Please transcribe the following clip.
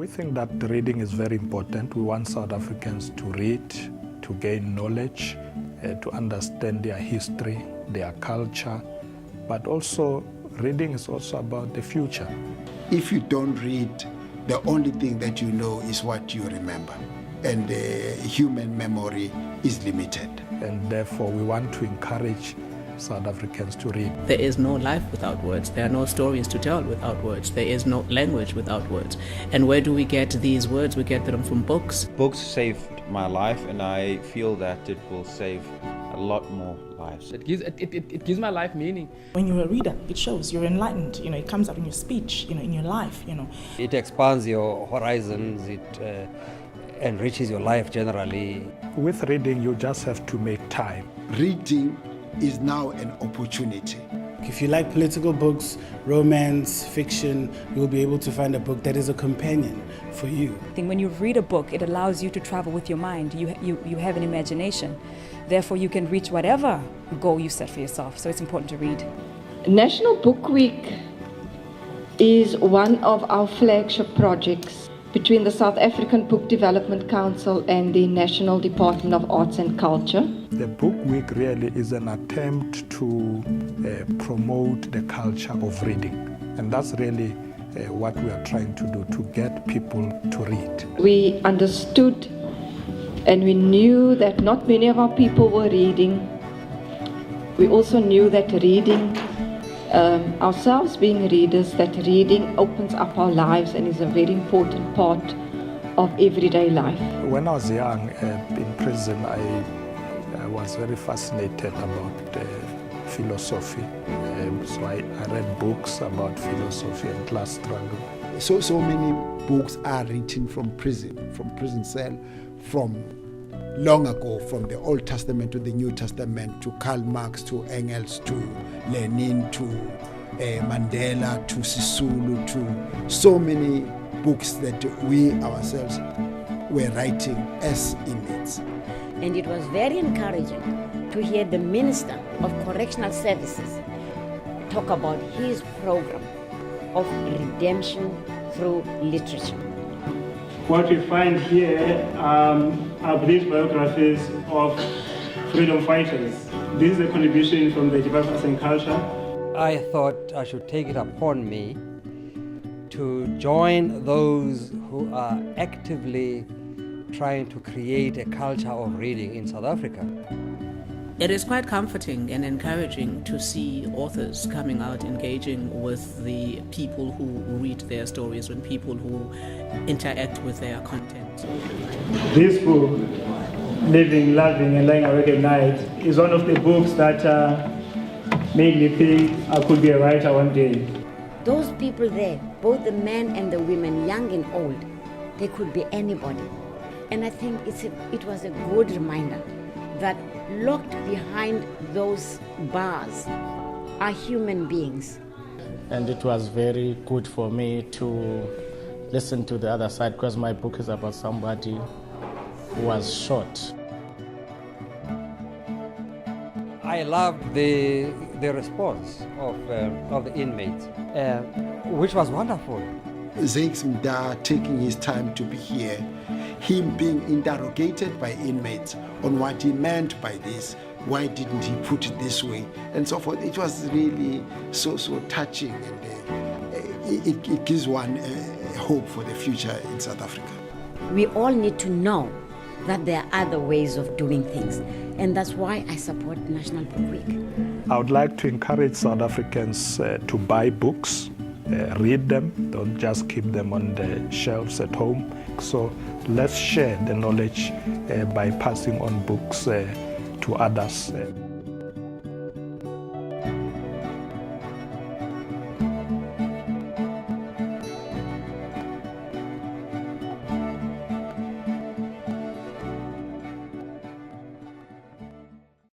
We think that reading is very important. We want South Africans to read, to gain knowledge, to understand their history, their culture, but also reading is also about the future. If you don't read, the only thing that you know is what you remember, and human memory is limited. And therefore we want to encourage South Africans to read. There is no life without words. There are no stories to tell without words. There is no language without words. And where do we get these words? We get them from books. Books saved my life, and I feel that it will save a lot more lives. It gives my life meaning. When you're a reader, it shows you're enlightened. It comes out in your speech, in your life. It expands your horizons. It enriches your life generally. With reading, you just have to make time. Reading is now an opportunity. If you like political books, romance, fiction, you'll be able to find a book that is a companion for you. I think when you read a book, it allows you to travel with your mind. You have an imagination. Therefore, you can reach whatever goal you set for yourself. So it's important to read. National Book Week is one of our flagship projects between the South African Book Development Council and the National Department of Arts and Culture. The Book Week really is an attempt to promote the culture of reading. And that's really what we are trying to do, to get people to read. We understood and we knew that not many of our people were reading. We also knew that reading, ourselves being readers, that reading opens up our lives and is a very important part of everyday life. When I was young in prison, I was very fascinated about philosophy. So I read books about philosophy and class struggle. So many books are written from prison cell, from long ago, from the Old Testament to the New Testament, to Karl Marx, to Engels, to Lenin, to Mandela, to Sisulu, to so many books that we ourselves were writing as inmates. And it was very encouraging to hear the Minister of Correctional Services talk about his program of redemption through literature. What we find here are these biographies of freedom fighters. This is a contribution from the Department of Arts and Culture. I thought I should take it upon me to join those who are actively trying to create a culture of reading in South Africa. It is quite comforting and encouraging to see authors coming out, engaging with the people who read their stories and people who interact with their content. This book, Living, Loving and Lying Awake at Night, is one of the books that made me think I could be a writer one day. Those people there, both the men and the women, young and old, they could be anybody. And I think it was a good reminder that locked behind those bars are human beings. And it was very good for me to listen to the other side, because my book is about somebody who was shot. I loved the response of the inmates, which was wonderful. Zakes Mda taking his time to be here, him being interrogated by inmates on what he meant by this, why didn't he put it this way, and so forth. It was really so touching, and it gives one hope for the future in South Africa. We all need to know that there are other ways of doing things, and that's why I support National Book Week. I would like to encourage South Africans to buy books, read them, don't just keep them on the shelves at home. So let's share the knowledge by passing on books to others.